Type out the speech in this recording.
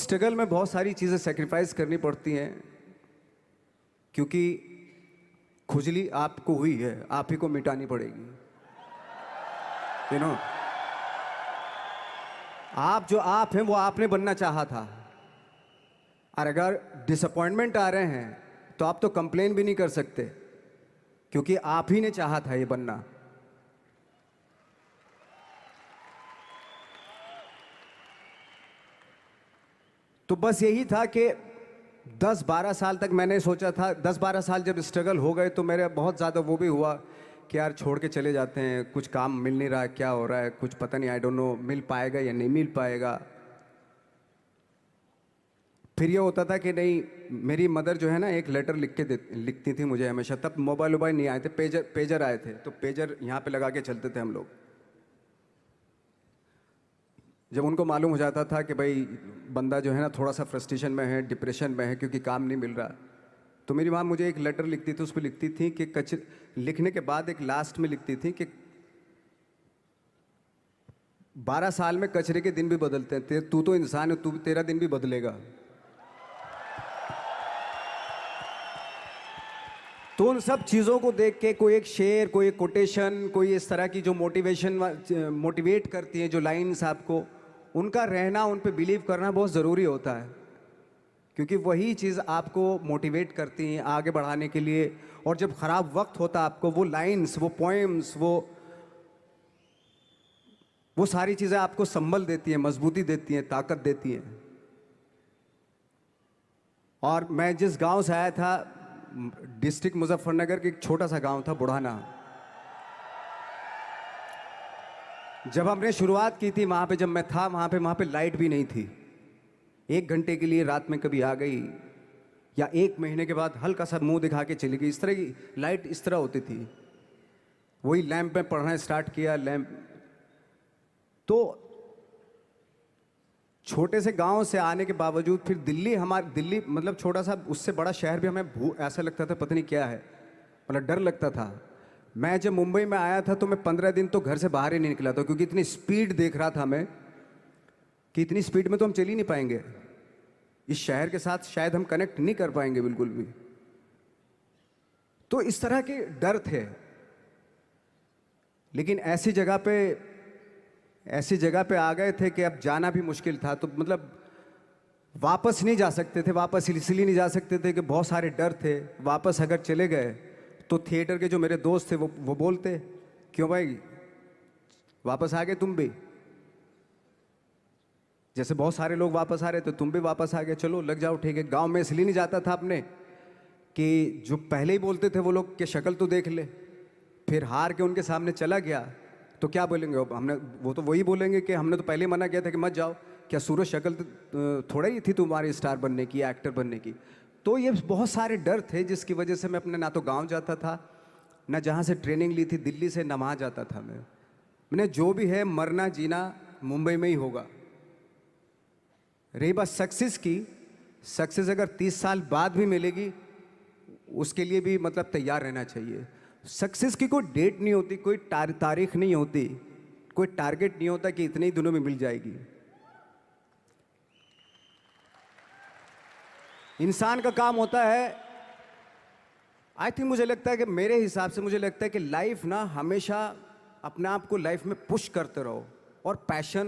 Struggle में बहुत सारी चीज़ें सेक्रीफाइस करनी पड़ती हैं, क्योंकि खुजली आपको हुई है, आप ही को मिटानी पड़ेगी। यू नो, आप जो आप हैं वो आपने बनना चाहा था, और अगर डिसअपॉइंटमेंट आ रहे हैं तो आप तो कंप्लेन भी नहीं कर सकते, क्योंकि आप ही ने चाहा था ये बनना। तो बस यही था कि 10-12 साल तक मैंने सोचा था, 10-12 साल जब स्ट्रगल हो गए तो मेरे बहुत ज़्यादा वो भी हुआ कि यार छोड़ के चले जाते हैं, कुछ काम मिल नहीं रहा है, क्या हो रहा है कुछ पता नहीं, आई डोंट नो मिल पाएगा या नहीं मिल पाएगा। फिर ये होता था कि नहीं, मेरी मदर जो है ना एक लेटर लिखती थी मुझे हमेशा। तब मोबाइल वोबाइल नहीं आए थे, पेजर आए थे, तो पेजर यहाँ पे लगा के चलते थे हम लोग। जब उनको मालूम हो जाता था कि भाई बंदा जो है ना थोड़ा सा फ्रस्ट्रेशन में है, डिप्रेशन में है क्योंकि काम नहीं मिल रहा, तो मेरी माँ मुझे एक लेटर लिखती थी। उस पर लिखती थी कि लिखने के बाद एक लास्ट में लिखती थी कि 12 साल में कचरे के दिन भी बदलते हैं, तू तो इंसान है, तेरा दिन भी बदलेगा। तो उन सब चीज़ों को देख के कोई एक शेर, कोई एक कोटेशन, कोई इस तरह की जो मोटिवेट करती है जो लाइंस आपको, उनका रहना, उन पे बिलीव करना बहुत ज़रूरी होता है, क्योंकि वही चीज़ आपको मोटिवेट करती हैं आगे बढ़ाने के लिए। और जब ख़राब वक्त होता है आपको, वो लाइंस, वो पोएम्स, वो सारी चीज़ें आपको संबल देती हैं, मजबूती देती हैं, ताकत देती हैं। और मैं जिस गांव से आया था, डिस्ट्रिक्ट मुजफ्फरनगर के एक छोटा सा गांव था बुढ़ाना। जब हमने शुरुआत की थी वहाँ पे, जब मैं था वहाँ पे लाइट भी नहीं थी। 1 घंटे के लिए रात में कभी आ गई, या 1 महीने के बाद हल्का सा मुंह दिखा के चली गई। इस तरह की लाइट इस तरह होती थी। वही लैंप में पढ़ना स्टार्ट किया, लैंप। तो छोटे से गांव से आने के बावजूद फिर दिल्ली मतलब छोटा सा, उससे बड़ा शहर भी हमें ऐसा लगता था पता नहीं क्या है, मतलब डर लगता था। मैं जब मुंबई में आया था तो मैं 15 दिन तो घर से बाहर ही नहीं निकला था, क्योंकि इतनी स्पीड देख रहा था मैं कि इतनी स्पीड में तो हम चल ही नहीं पाएंगे, इस शहर के साथ शायद हम कनेक्ट नहीं कर पाएंगे बिल्कुल भी। तो इस तरह के डर थे। लेकिन ऐसी जगह पे आ गए थे कि अब जाना भी मुश्किल था। तो मतलब वापस नहीं जा सकते थे, वापस इसलिए नहीं जा सकते थे कि बहुत सारे डर थे। वापस अगर चले गए तो थिएटर के जो मेरे दोस्त थे वो बोलते, क्यों भाई वापस आ गए तुम भी, जैसे बहुत सारे लोग वापस आ रहे थे तुम भी वापस आ गए, चलो लग जाओ ठीक है। गांव में इसलिए नहीं जाता था अपने कि जो पहले ही बोलते थे वो लोग कि शक्ल तो देख ले, फिर हार के उनके सामने चला गया तो क्या बोलेंगे हमने, वो तो वही बोलेंगे कि हमने तो पहले मना किया था कि मत जाओ, क्या सूरज शक्ल थोड़ा ही थी तुम्हारी स्टार बनने की, एक्टर बनने की। तो ये बहुत सारे डर थे जिसकी वजह से मैं अपने ना तो गांव जाता था, ना जहाँ से ट्रेनिंग ली थी दिल्ली से, ना वहाँ जाता था। मैंने जो भी है मरना जीना मुंबई में ही होगा। रही बात सक्सेस की, सक्सेस अगर 30 साल बाद भी मिलेगी उसके लिए भी मतलब तैयार रहना चाहिए। सक्सेस की कोई डेट नहीं होती, कोई तारीख नहीं होती, कोई टारगेट नहीं होता कि इतने ही दिनों में मिल जाएगी। इंसान का काम होता है, आई थिंक, मुझे लगता है कि मेरे हिसाब से मुझे लगता है कि लाइफ ना हमेशा अपने आप को लाइफ में पुश करते रहो, और पैशन